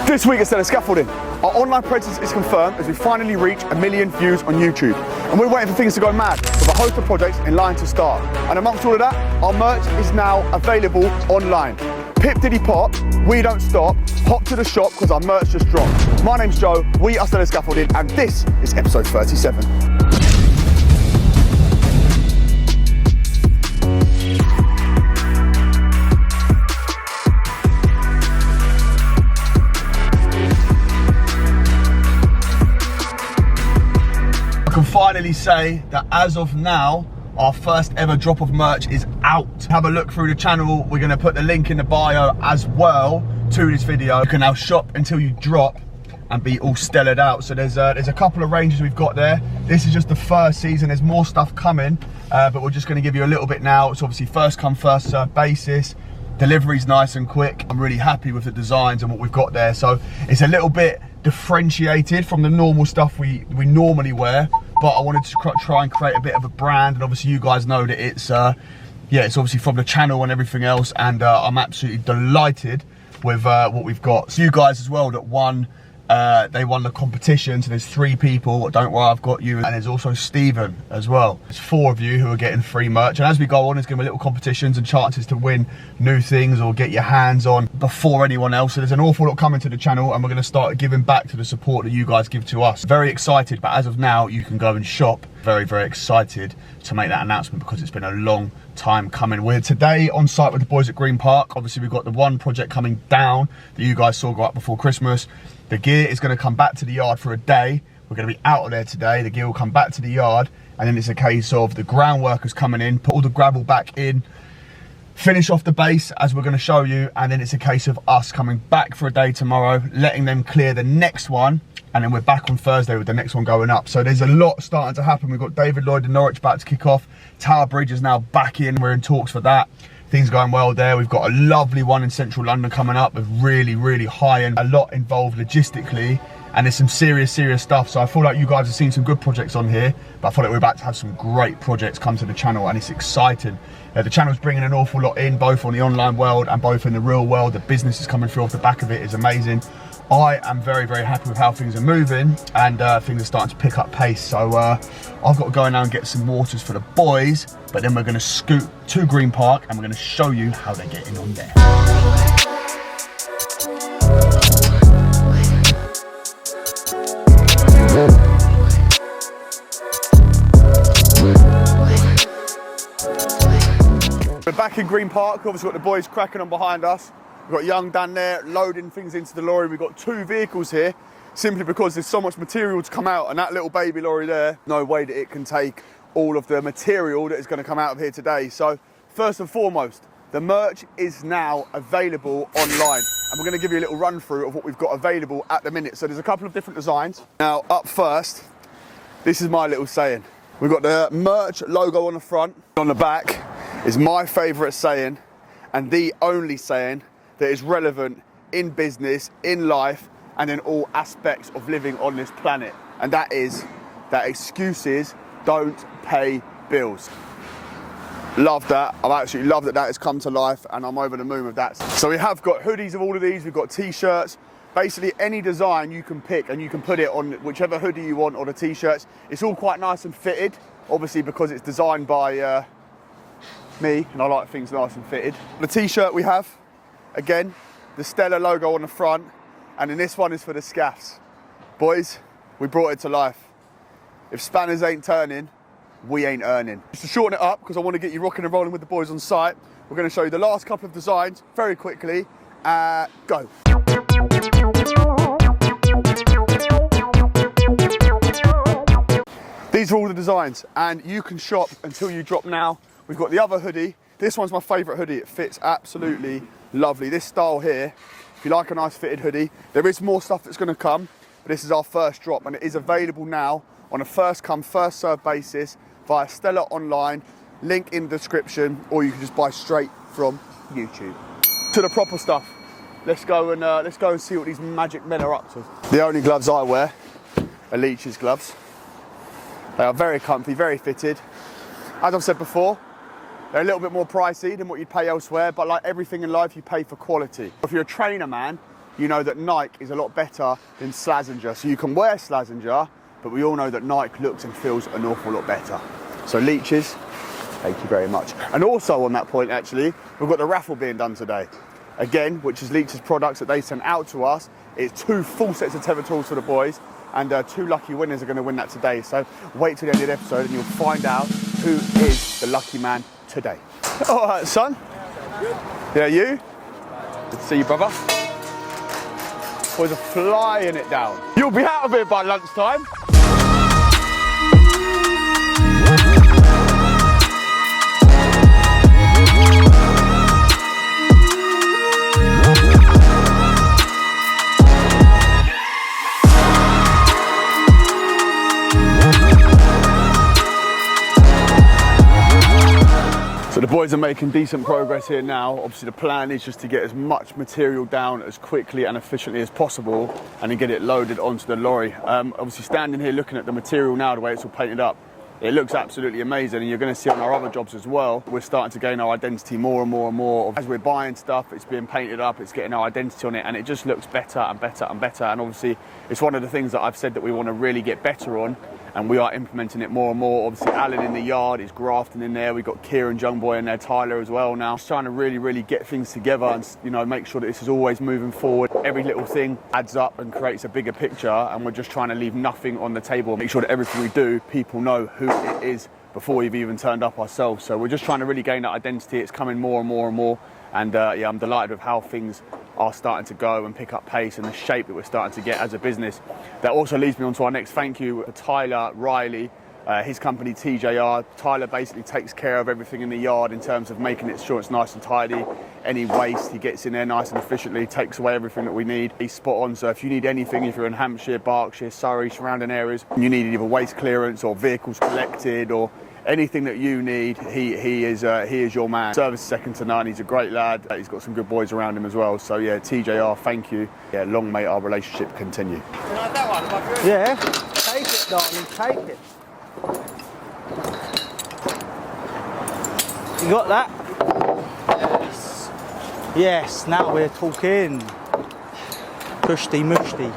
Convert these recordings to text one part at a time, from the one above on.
This week at Stellar Scaffolding, our online presence is confirmed as we finally reach 1 million views on YouTube. And we're waiting for things to go mad with a host of projects in line to start. And amongst all of that, our merch is now available online. Pip diddy pop, we don't stop, hop to the shop because our merch just dropped. My name's Joe, we are Stellar Scaffolding, and this is episode 37. I can finally say that as of now, our first ever drop of merch is out. Have a look through the channel. We're gonna put the link in the bio as well to this video. You can now shop until you drop and be all stellared out. So there's a couple of ranges we've got there. This is just the first season. There's more stuff coming, but we're just gonna give you a little bit now. It's obviously first come, first served basis. Delivery's nice and quick. I'm really happy with the designs and what we've got there. So it's a little bit differentiated from the normal stuff we normally wear, but I wanted to try and create a bit of a brand. And obviously you guys know that it's it's obviously from the channel and everything else, and I'm absolutely delighted with what we've got. So you guys as well that won, they won the competition, so there's 3 people. Don't worry, I've got you. And there's also Stephen as well. There's 4 of you who are getting free merch, and as we go on, there's gonna be little competitions and chances to win new things or get your hands on before anyone else. So there's an awful lot coming to the channel, and we're gonna start giving back to the support that you guys give to us. Very excited, but as of now, you can go and shop. Very, very excited to make that announcement because it's been a long time coming. We're today on site with the boys at Green Park. Obviously, we've got the one project coming down that you guys saw go up before Christmas. The gear is going to come back to the yard for a day. We're going to be out of there today. The gear will come back to the yard, and then it's a case of the ground workers coming in, put all the gravel back in, finish off the base as we're going to show you, and then it's a case of us coming back for a day tomorrow, letting them clear the next one, and then we're back on Thursday with the next one going up. So there's a lot starting to happen. We've got David Lloyd and Norwich about to kick off. Tower Bridge is now back in. We're in talks for that. Things going well there. We've got a lovely one in central London coming up with really, really high end, a lot involved logistically, and there's some serious stuff. So I feel like you guys have seen some good projects on here, but I feel like we're about to have some great projects come to the channel, and it's exciting. The channel's bringing an awful lot in, both on the online world and both in the real world. The business is coming through off the back of it is amazing. I am very, very happy with how things are moving, and things are starting to pick up pace. So I've got to go now and get some waters for the boys, but then we're going to scoot to Green Park and we're going to show you how they're getting on there. We're back in Green Park. Obviously got the boys cracking on behind us. We've got Young down there loading things into the lorry. We've got 2 vehicles here simply because there's so much material to come out, and that little baby lorry there, no way that it can take all of the material that is going to come out of here today. So first and foremost, the merch is now available online, and we're going to give you a little run through of what we've got available at the minute. So there's a couple of different designs. Now up first, this is my little saying. We've got the merch logo on the front. On the back is my favourite saying, and the only saying that is relevant in business, in life, and in all aspects of living on this planet. And that is that excuses don't pay bills. Love that. I absolutely love that that has come to life, and I'm over the moon with that. So we have got hoodies of all of these. We've got t-shirts. Basically any design you can pick, and you can put it on whichever hoodie you want, or the t-shirts. It's all quite nice and fitted, obviously because it's designed by me, and I like things nice and fitted. The t-shirt we have, again, the Stellar logo on the front, and then this one is for the scaffs. Boys, we brought it to life. If spanners ain't turning, we ain't earning. Just to shorten it up, because I want to get you rocking and rolling with the boys on site, we're going to show you the last couple of designs very quickly. Go. These are all the designs, and you can shop until you drop now. We've got the other hoodie. This one's my favourite hoodie. It fits absolutely lovely. This style here, if you like a nice fitted hoodie, there is more stuff that's going to come, but this is our first drop, and it is available now on a first come, first served basis via Stellar online, link in the description, or you can just buy straight from YouTube. To the proper stuff. Let's go and see what these magic men are up to. The only gloves I wear are Leach's gloves. They are very comfy, very fitted. As I've said before, they're a little bit more pricey than what you'd pay elsewhere, but like everything in life, you pay for quality. If you're a trainer, man, you know that Nike is a lot better than Slazenger. So you can wear Slazenger, but we all know that Nike looks and feels an awful lot better. So leeches, thank you very much. And also on that point, actually, we've got the raffle being done today. Again, which is Leech's products that they sent out to us. It's 2 full sets of tether tools for the boys, and 2 lucky winners are going to win that today. So wait till the end of the episode and you'll find out who is the lucky man today. All right, son. Yeah, you? Good to see you, brother. Boys are flying it down. You'll be out of here by lunchtime. So the boys are making decent progress here now. Obviously the plan is just to get as much material down as quickly and efficiently as possible and then get it loaded onto the lorry. Obviously standing here looking at the material now, the way it's all painted up, it looks absolutely amazing, and you're going to see on our other jobs as well, we're starting to gain our identity more and more and more. As we're buying stuff, it's being painted up, it's getting our identity on it, and it just looks better and better and better. And obviously it's one of the things that I've said that we want to really get better on, and we are implementing it more and more. Obviously Alan in the yard is grafting in there, we've got Kieran Young Boy in there, Tyler as well now. Just trying to really get things together and, you know, make sure that this is always moving forward. Every little thing adds up and creates a bigger picture, and we're just trying to leave nothing on the table. Make sure that everything we do, people know who it is before we've even turned up ourselves. So we're just trying to really gain that identity. It's coming more and more and more. And yeah, I'm delighted with how things are starting to go and pick up pace and the shape that we're starting to get as a business. That also leads me on to our next thank you for Tyler Riley, his company TJR. Tyler basically takes care of everything in the yard in terms of making sure it's nice and tidy. Any waste, he gets in there nice and efficiently, takes away everything that we need. He's spot on, so if you need anything, if you're in Hampshire, Berkshire, Surrey, surrounding areas, and you need either waste clearance or vehicles collected or anything that you need, he is your man. Service is second to none. He's a great lad. He's got some good boys around him as well. So yeah, TJR, thank you. Yeah, long may our relationship continue. Can I have that one? Yeah, take it, darling, take it. You got that? Yes. Yes, now we're talking. Pushty mushty.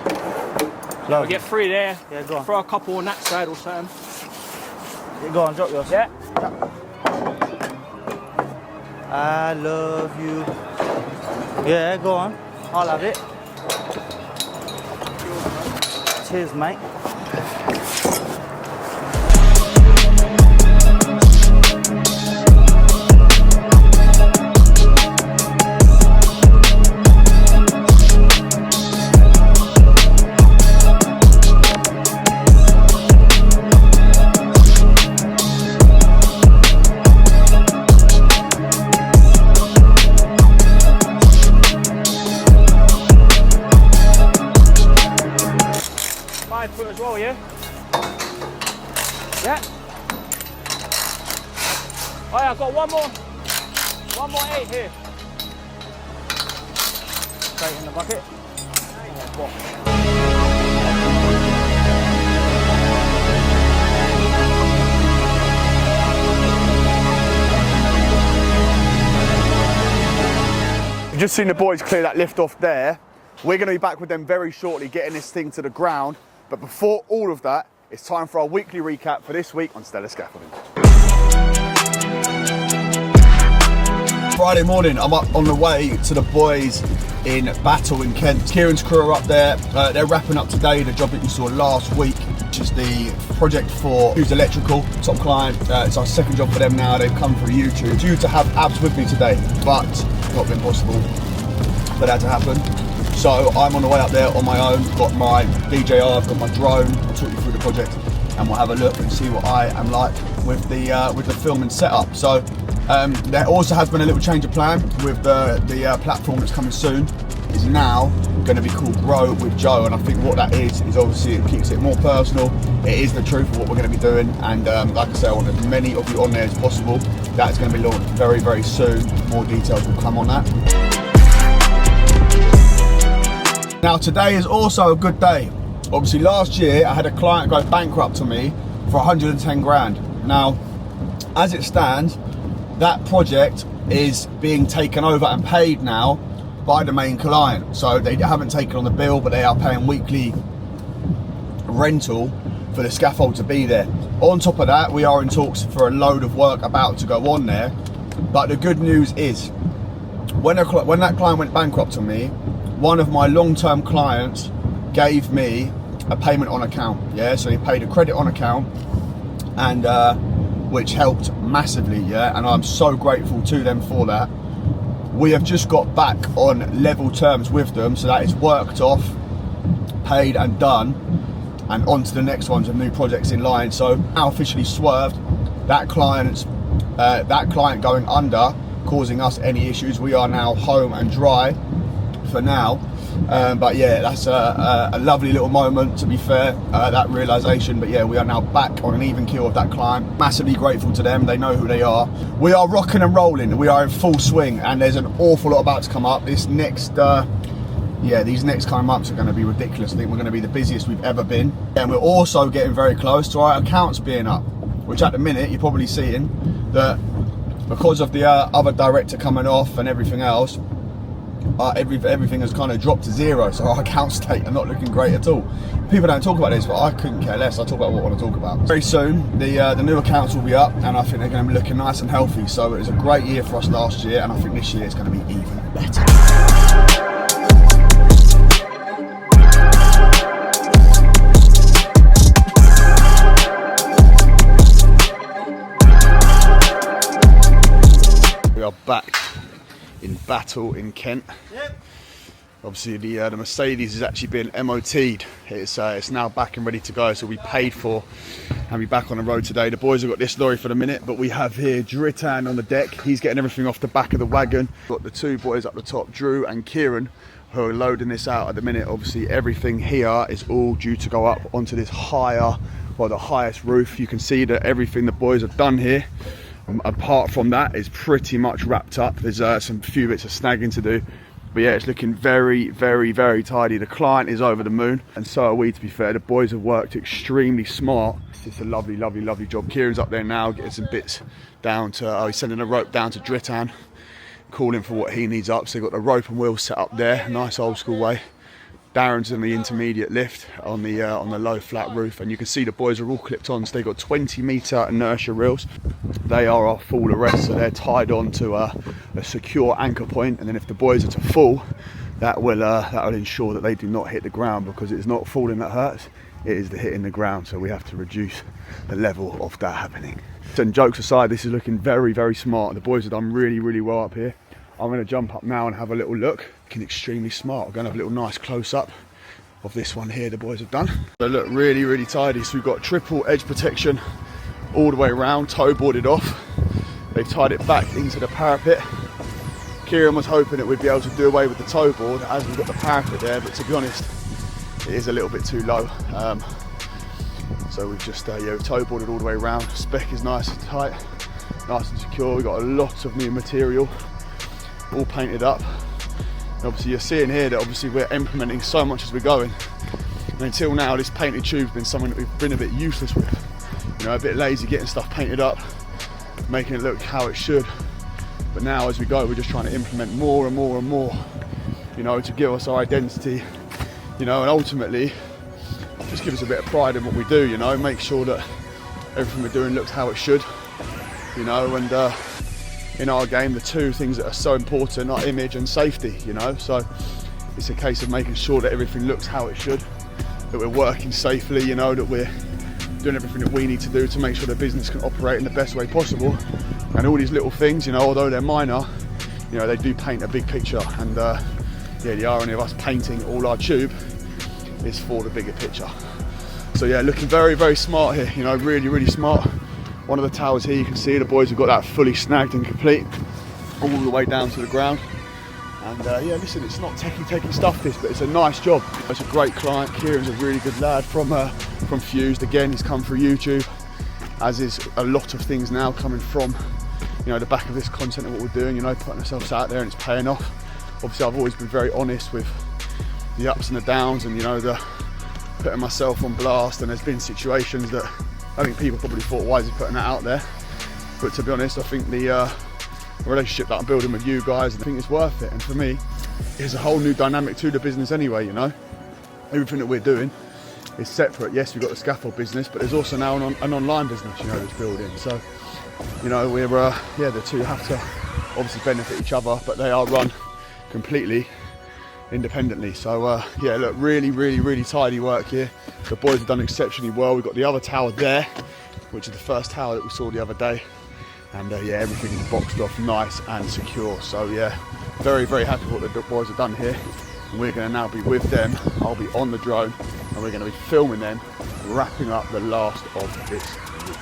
I'll get 3 there. Yeah, go on. Throw a couple on that side or something. Yeah, go on, drop yours. Yeah. I love you. Yeah, go on. I'll have it. Cheers, mate. As well, yeah? Yeah. Oh yeah, I've got one more 8 here. Straight in the bucket. You've just seen the boys clear that lift off there. We're going to be back with them very shortly, getting this thing to the ground. But before all of that, it's time for our weekly recap for this week on Stellar Scaffolding. Friday morning, I'm up on the way to the boys in Battle in Kent. Kieran's crew are up there. They're wrapping up today the job that you saw last week, which is the project for Hughes Electrical, top client. It's our second job for them now. They've come through YouTube. Due to have Abs with me today, but not been possible for that to happen. So I'm on the way up there on my own, got my DJR, I've got my drone. I'll talk you through the project and we'll have a look and see what I am like with the filming setup. So there also has been a little change of plan with the platform that's coming soon. Is now going to be called Grow with Joe, and I think what that is obviously it keeps it more personal. It is the truth of what we're going to be doing, and like I say, I want as many of you on there as possible. That's going to be launched very soon. More details will come on that. Now today is also a good day. Obviously last year I had a client go bankrupt to me for 110 grand. Now, as it stands, that project is being taken over and paid now by the main client. So they haven't taken on the bill, but they are paying weekly rental for the scaffold to be there. On top of that, we are in talks for a load of work about to go on there. But the good news is, when that client went bankrupt on me, one of my long-term clients gave me a payment on account. Yeah, so he paid a credit on account, and which helped massively. Yeah, and I'm so grateful to them for that. We have just got back on level terms with them, so that is worked off, paid and done, and on to the next ones with new projects in line. So now officially Swerved, that client going under, causing us any issues. We are now home and dry for now. But yeah, that's a lovely little moment, to be fair, that realisation. But yeah, we are now back on an even keel with that client. Massively grateful to them. They know who they are. We are rocking and rolling. We are in full swing, and there's an awful lot about to come up. This next, these next kind of months are going to be ridiculous. I think we're going to be the busiest we've ever been. And we're also getting very close to our accounts being up, which at the minute you're probably seeing that because of the other director coming off and everything else, everything has kind of dropped to zero, so our account state are not looking great at all. People don't talk about this, but I couldn't care less. I talk about what I want to talk about. Very soon, the new accounts will be up, and I think they're going to be looking nice and healthy. So it was a great year for us last year, and I think this year it's going to be even better. We are back in battle in Kent. Yep. Obviously the Mercedes is actually being MOT'd. It's now back and ready to go, so we paid for and be back on the road today. The boys have got this lorry for the minute, but we have here Dritan on the deck. He's getting everything off the back of the wagon. Got the two boys up the top, Drew and Kieran, who are loading this out at the minute. Obviously everything here is all due to go up onto this higher, well, the highest roof. You can see that everything the boys have done here, apart from that, is pretty much wrapped up. There's some few bits of snagging to do, but yeah, it's looking very, very, very tidy. The client is over the moon, and so are we, to be fair. The boys have worked extremely smart. It's just a lovely, lovely, lovely job. Kieran's up there now getting some bits down to, he's sending a rope down to Dritan, calling for what he needs up. So they've got the rope and wheels set up there, nice old school way. Darren's in the intermediate lift on the low flat roof, and you can see the boys are all clipped on. So they've got 20-meter inertia reels. They are our full arrest, so they're tied on to a secure anchor point, and then if the boys are to fall, that will ensure that they do not hit the ground, because it's not falling that hurts, it is the hitting the ground. So we have to reduce the level of that happening. And jokes aside, this is looking very, very smart. The boys have done really, really well up here. I'm going to jump up now and have a little look. Looking extremely smart. I'm going to have a little nice close-up of this one here the boys have done. They look really, really tidy. So we've got triple edge protection all the way around, toe boarded off. They've tied it back into the parapet. Kieran was hoping that we'd be able to do away with the toe board as we've got the parapet there, but to be honest, it is a little bit too low. So we've just we've toe boarded all the way around. Spec is nice and tight, nice and secure. We've got a lot of new material, all painted up. And obviously you're seeing here that obviously we're implementing so much as we're going. And until now, this painted tube's been something that we've been a bit useless with. You know, a bit lazy getting stuff painted up, making it look how it should. But now as we go, we're just trying to implement more and more and more, you know, to give us our identity, you know, and ultimately just give us a bit of pride in what we do, you know, make sure that everything we're doing looks how it should, you know. And in our game, the two things that are so important are image and safety, you know. So it's a case of making sure that everything looks how it should, that we're working safely, you know, that we're doing everything that we need to do to make sure the business can operate in the best way possible. And all these little things, you know, although they're minor, you know, they do paint a big picture. And yeah, the irony of us painting all our tube is for the bigger picture. So yeah, looking very, very smart here, you know, really, really smart. One of the towers here, you can see the boys have got that fully snagged and complete, all the way down to the ground. And yeah, listen, it's not techie stuff this, but it's a nice job. It's a great client. Kieran's a really good lad from Fused. Again, he's come through YouTube, as is a lot of things now coming from, you know, the back of this content of what we're doing, you know, putting ourselves out there, and it's paying off. Obviously, I've always been very honest with the ups and the downs, and, you know, the putting myself on blast. And there's been situations that I think people probably thought, why is he putting that out there? But to be honest, I think the relationship that I'm building with you guys, I think it's worth it. And for me, is a whole new dynamic to the business anyway, you know. Everything that we're doing is separate. Yes, we've got the scaffold business, but there's also now an online business, you know, that's building. So, you know, we're, yeah, the two have to obviously benefit each other, but they are run completely independently. So, yeah, look, really tidy work here. The boys have done exceptionally well. We've got the other tower there, which is the first tower that we saw the other day. And yeah, everything is boxed off nice and secure. So yeah, very happy with what the boys have done here. And we're gonna now be with them. I'll be on the drone and we're gonna be filming them, wrapping up the last of this week.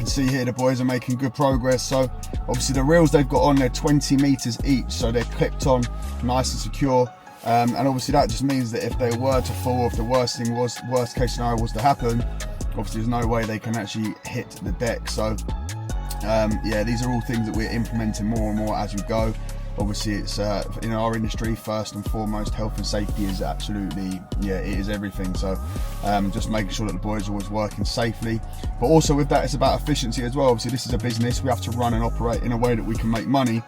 See here the boys are making good progress. So obviously the reels they've got on, they're 20 meters each, so they're clipped on nice and secure, and obviously that just means that if they were to fall, if the worst case scenario was to happen, obviously there's no way they can actually hit the deck. So yeah, these are all things that we're implementing more and more as we go. Obviously it's in our industry, first and foremost, health and safety is absolutely, yeah, it is everything. So just making sure that the boys are always working safely, but also with that it's about efficiency as well. Obviously this is a business, we have to run and operate in a way that we can make money,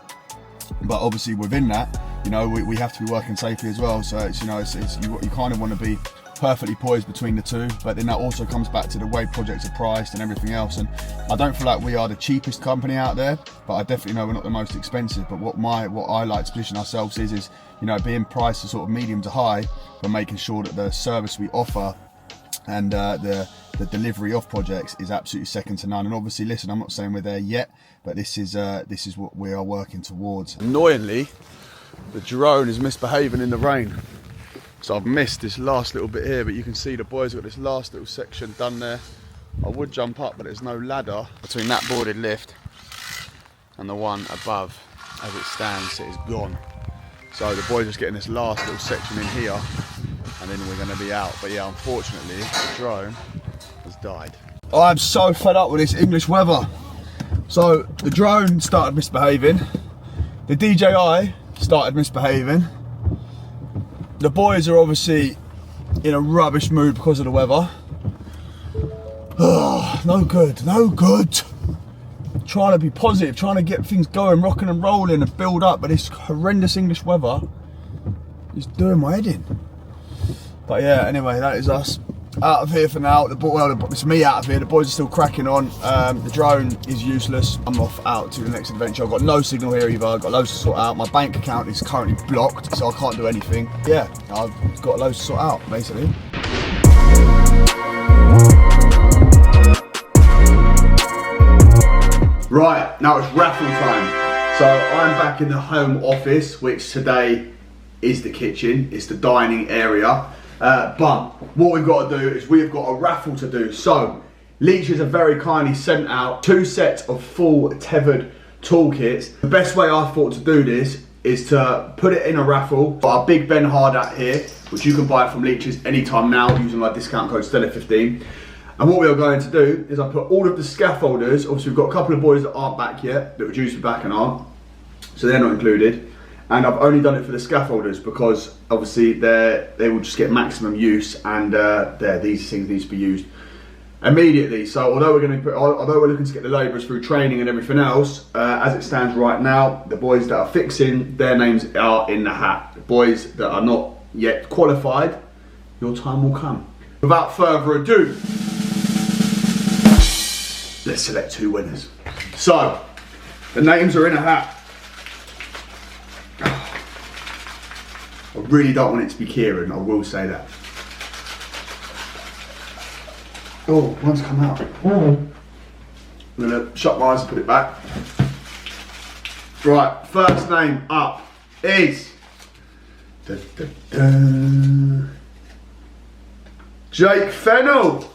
but obviously within that, you know, we have to be working safely as well. So it's, you know, you kind of want to be perfectly poised between the two, but then that also comes back to the way projects are priced and everything else. And I don't feel like we are the cheapest company out there, but I definitely know we're not the most expensive. But what I like to position ourselves is you know, being priced to sort of medium to high, but making sure that the service we offer and the delivery of projects is absolutely second to none. And obviously, listen, I'm not saying we're there yet, but this is what we are working towards. Annoyingly, the drone is misbehaving in the rain. So I've missed this last little bit here, but you can see the boys have got this last little section done there. I would jump up, but there's no ladder between that boarded lift and the one above. As it stands, it is gone. So the boys are just getting this last little section in here, and then we're going to be out. But yeah, unfortunately, the drone has died. I'm so fed up with this English weather. So the drone started misbehaving, the DJI started misbehaving. The boys are obviously in a rubbish mood because of the weather. Oh, no good. Trying to be positive, trying to get things going, rocking and rolling and build up, but this horrendous English weather is doing my head in. But yeah, anyway, that is us out of here for now. It's me out of here. The boys are still cracking on. The drone is useless. I'm off out to the next adventure. I've got no signal here either. I've got loads to sort out. My bank account is currently blocked, so I can't do anything. Yeah, I've got loads to sort out, basically. Right, now it's raffle time. So I'm back in the home office, which today is the kitchen. It's the dining area. But what we've got to do is we've got a raffle to do. So Leeches have very kindly sent out 2 sets of full tethered toolkits. The best way I thought to do this is to put it in a raffle. Got our big Ben Hard hat here, which you can buy from Leeches anytime now using my discount code Stellar15. And what we are going to do is I put all of the scaffolders, obviously we've got a couple of boys that aren't back yet, that were due to be back and aren't, so they're not included. And I've only done it for the scaffolders because obviously they will just get maximum use, and these things need to be used immediately. So although we're looking to get the labourers through training and everything else, as it stands right now, the boys that are fixing, their names are in the hat. The boys that are not yet qualified, your time will come. Without further ado, let's select 2 winners. So, the names are in a hat. I really don't want it to be Kieran, I will say that. Oh, one's come out. I'm gonna shut my eyes and put it back. Right, first name up is Jake Fennell.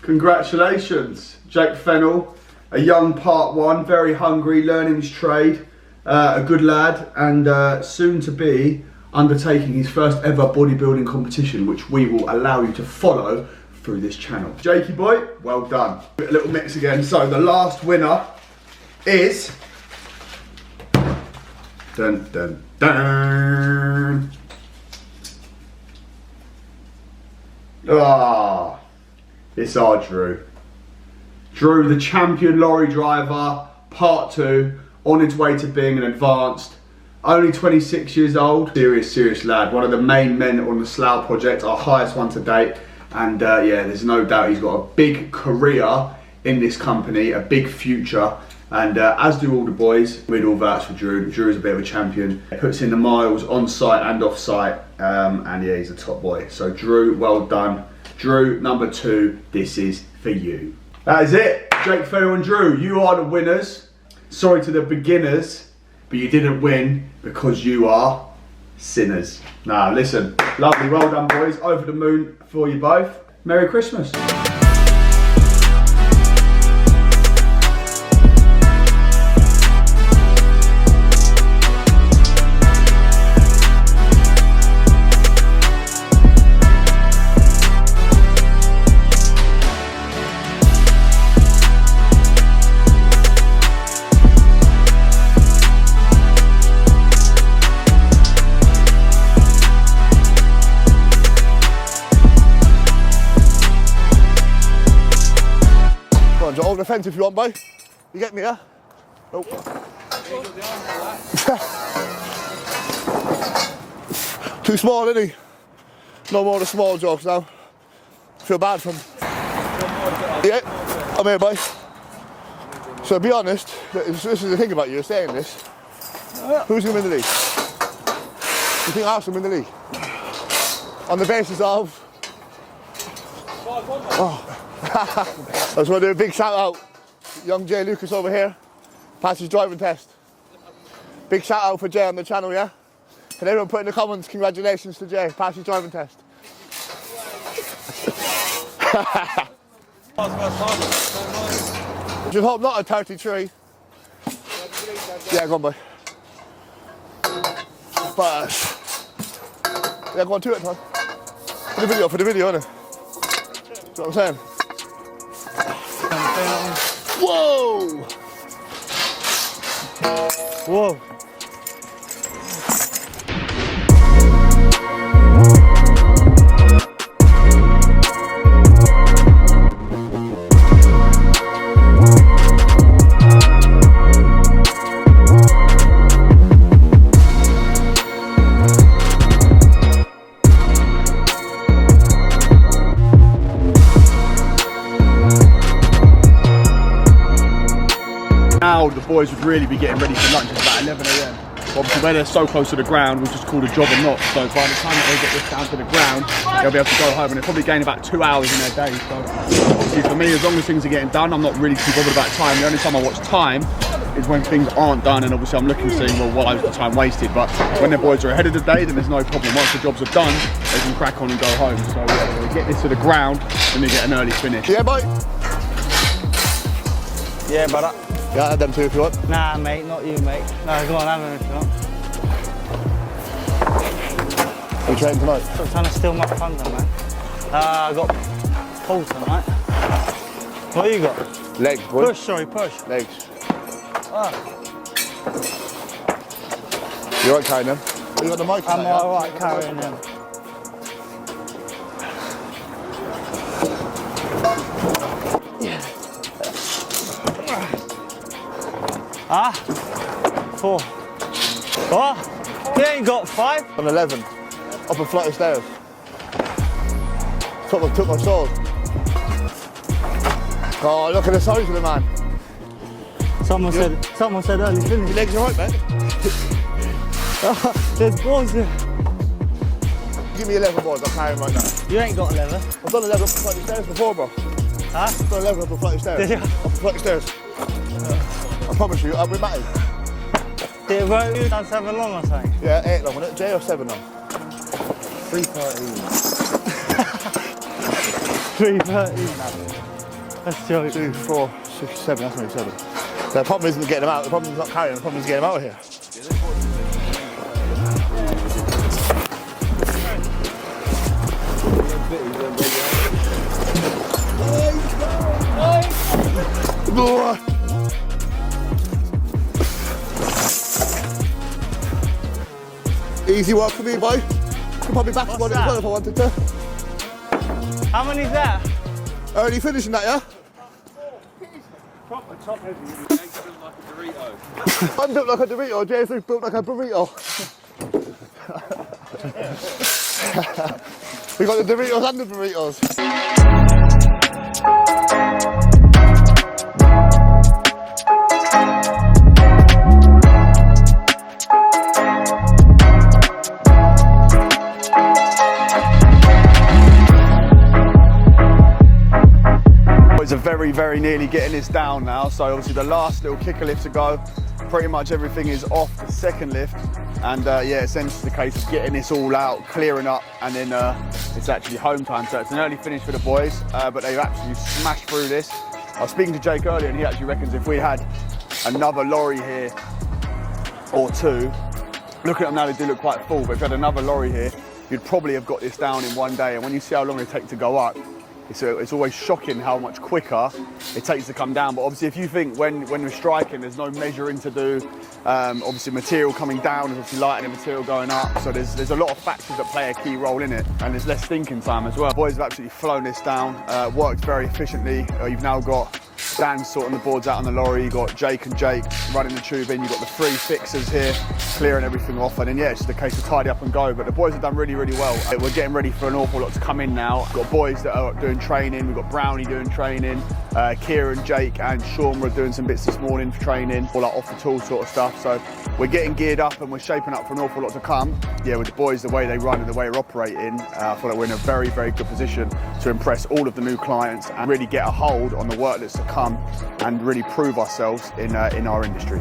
Congratulations, Jake Fennell, a young part 1, very hungry, learning his trade, a good lad, and soon to be undertaking his first ever bodybuilding competition, which we will allow you to follow through this channel. Jakey boy, well done. A little mix again. So the last winner is dun dun dun. Ah, it's our Drew. Drew, the champion lorry driver, part 2, on his way to being an advanced. Only 26 years old. Serious lad. One of the main men on the Slough project, our highest one to date. And yeah, there's no doubt he's got a big career in this company, a big future. And as do all the boys, we'd all vouch for Drew. Drew's a bit of a champion. Puts in the miles on site and off site. And yeah, he's a top boy. So Drew, well done. Drew, number 2, this is for you. That is it. Jake Fennell and Drew, you are the winners. Sorry to the beginners, but you didn't win because you are sinners. Now listen, lovely, well done boys, over the moon for you both. Merry Christmas. Over the fence if you want, boy. You get me, yeah? Oh. Too small, isn't he? No more of the small jokes now. Feel bad for him. Yeah, I'm here, boy. So be honest, this is the thing about you saying this. Who's going to win the league? You think Arsenal win the league? On the basis of... Oh. I just want to do a big shout out. Young Jay Lucas over here, passed his driving test. Big shout out for Jay on the channel, yeah? Can everyone put in the comments, congratulations to Jay, passed his driving test. Just hope not a 33. Yeah, go on, boy. But, yeah, go on to it, man. For the video, innit? That's what I'm saying. Whoa! Whoa! Now the boys would really be getting ready for lunch at about 11 AM. Obviously where they're so close to the ground, we'll just call the job a knot. So by the time that they get this down to the ground, they'll be able to go home, and they'll probably gain about 2 hours in their day. So obviously for me, as long as things are getting done, I'm not really too bothered about time. The only time I watch time is when things aren't done, and obviously I'm looking seeing, well, why was the time wasted? But when the boys are ahead of the day, then there's no problem. Once the jobs are done, they can crack on and go home. So yeah, they get this to the ground, and they get an early finish. Yeah, boy. Yeah, brother. Yeah, add them two if you want. Nah, mate, not you, mate. No, go on, have them if you want. Are you training tonight? Stop trying to steal my thunder, man. I got pull tonight. What you got? Legs, boy. Push, sorry, push. Legs. Ah. You alright carrying them? You got the mic? I'm alright carrying them. Ah, 4. Oh, you ain't got 5? On 11. up a flight of stairs. Took my sword. Oh, look at the size of the man. Someone said early finish. Your legs are right, mate. There's balls there. Give me 11 balls, I'll carry him right now. You ain't got 11. I've done 11 up a flight of stairs before, bro. Huh? I've done 11 up a flight of stairs. Did you? Up a flight of stairs. I promise you, I'll be matted. Did it work? You done 7 long or something? Yeah, 8 long, wasn't it? J or 7 long? 3:30. 3:30. That's joke. 2, 4, 6, 7. That's only 7. The problem isn't getting them out. The problem is not carrying them. The problem is getting them out of here. Easy work for me, boy. Could probably back one as well if I wanted to. How many's that? Early finishing that, yeah? Proper top heavy, you ain't built like a Dorito. I'm built like a Dorito, Jason's built like a burrito. We got the Doritos and the burritos. Boys are very nearly getting this down now, so obviously the last little kicker lift to go. Pretty much everything is off the second lift, and yeah, essentially the case of getting this all out, clearing up, and then it's actually home time. So it's an early finish for the boys, but they've actually smashed through this. I was speaking to Jake earlier, and he actually reckons if we had another lorry here or two, look at them now, they do look quite full, but if you had another lorry here, you'd probably have got this down in one day. And when you see how long they take to go up, it's always shocking how much quicker it takes to come down. But obviously if you think when we're striking, there's no measuring to do, obviously material coming down, there's obviously lighting and material going up, so there's a lot of factors that play a key role in it, and there's less thinking time as well. Boys have absolutely flown this down, worked very efficiently. You've now got Dan sorting the boards out on the lorry, you've got Jake and Jake running the tube in, you've got the 3 fixers here clearing everything off, and then yeah, it's just a case of tidy up and go. But the boys have done really well. We're getting ready for an awful lot to come in now. We've got boys that are doing training, we've got Brownie doing training, Kieran, Jake and Sean were doing some bits this morning for training, all like off the tool sort of stuff. So we're getting geared up and we're shaping up for an awful lot to come. Yeah, with the boys, the way they run and the way we're operating, I feel like we're in a very good position to impress all of the new clients and really get a hold on the work that's to come and really prove ourselves in our industry.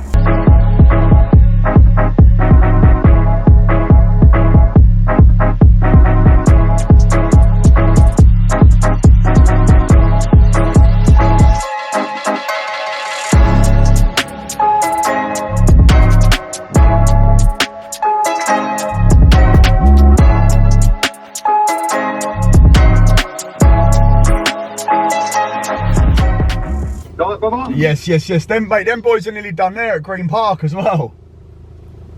Yes. Them boys are nearly done there at Green Park as well.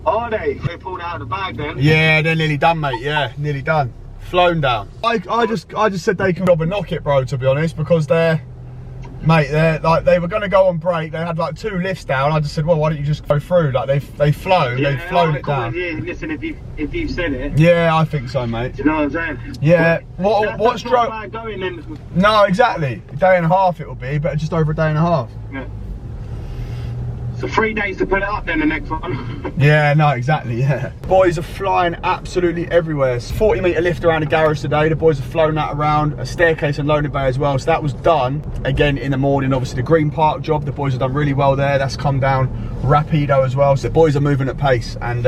Are they? They pulled out of the bag then? Yeah, they're nearly done, mate. Yeah, nearly done. Flown down. I just said they can job and knock it, bro, to be honest, because they're like, they were going to go on break. They had like 2 lifts down. I just said, well, why don't you just go through? Like they've flown it down. Yeah, listen, if you've said it. Yeah, I think so, mate. Do you know what I'm saying? Yeah. What's not going then? No, exactly. A day and a half it will be, but just over a day and a half. Yeah. So 3 days to put it up then, the next one. Yeah, no, exactly, yeah. Boys are flying absolutely everywhere. It's 40-metre lift around the garage today. The boys have flown that around, a staircase and loading bay as well. So that was done again in the morning. Obviously the Green Park job, the boys have done really well there. That's come down rapido as well. So the boys are moving at pace, and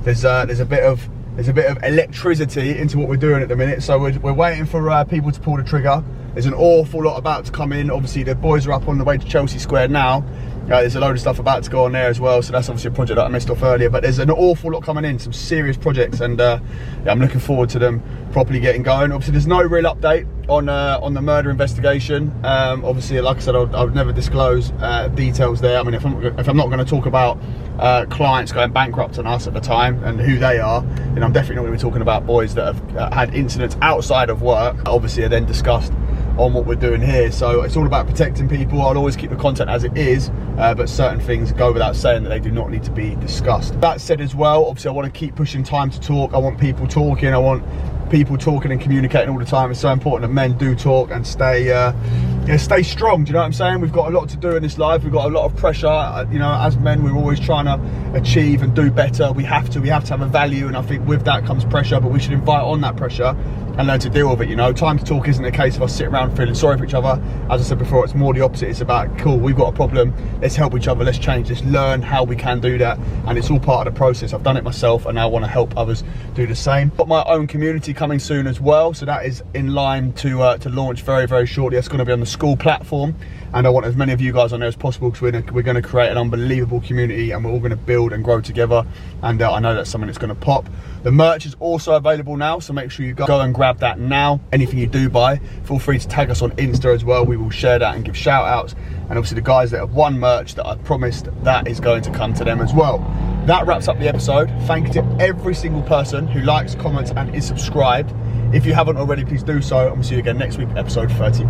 there's a bit of electricity into what we're doing at the minute. So we're waiting for people to pull the trigger. There's an awful lot about to come in. Obviously the boys are up on the way to Chelsea Square now. There's a load of stuff about to go on there as well, so that's obviously a project that I missed off earlier, but there's an awful lot coming in, some serious projects, and yeah, I'm looking forward to them properly getting going. Obviously there's no real update on the murder investigation. Obviously, like I said, I would never disclose details there. I mean, if I'm not going to talk about clients going bankrupt on us at the time and who they are, then I'm definitely not going to be talking about boys that have had incidents outside of work. Obviously are then discussed on what we're doing here. So it's all about protecting people. I'll always keep the content as it is, but certain things go without saying that they do not need to be discussed. That said as well, obviously I want to keep pushing time to talk. I want people talking. I want people talking and communicating all the time. It's so important that men do talk and stay stay strong. Do you know what I'm saying? We've got a lot to do in this life. We've got a lot of pressure. You know, as men, we're always trying to achieve and do better. We have to have a value, and I think with that comes pressure, but we should invite on that pressure and learn to deal with it. You know, time to talk isn't a case of us sitting around feeling sorry for each other. As I said before, it's more the opposite. It's about, cool, we've got a problem, let's help each other, let's change, let's learn how we can do that, and it's all part of the process. I've done it myself, and now I want to help others do the same. Got my own community coming soon as well, so that is in line to launch very, very shortly. It's going to be on the school platform, and I want as many of you guys on there as possible, because we're going to create an unbelievable community, and we're all going to build and grow together, and I know that's something that's going to pop. The merch is also available now, so make sure you go and grab that now. Anything you do buy, feel free to tag us on Insta as well. We will share that and give shout outs, and obviously the guys that have won merch that I promised, that is going to come to them as well. That wraps up the episode. Thank you to every single person who likes, comments and is subscribed. If you haven't already, please do so, and we'll see you again next week, episode 38.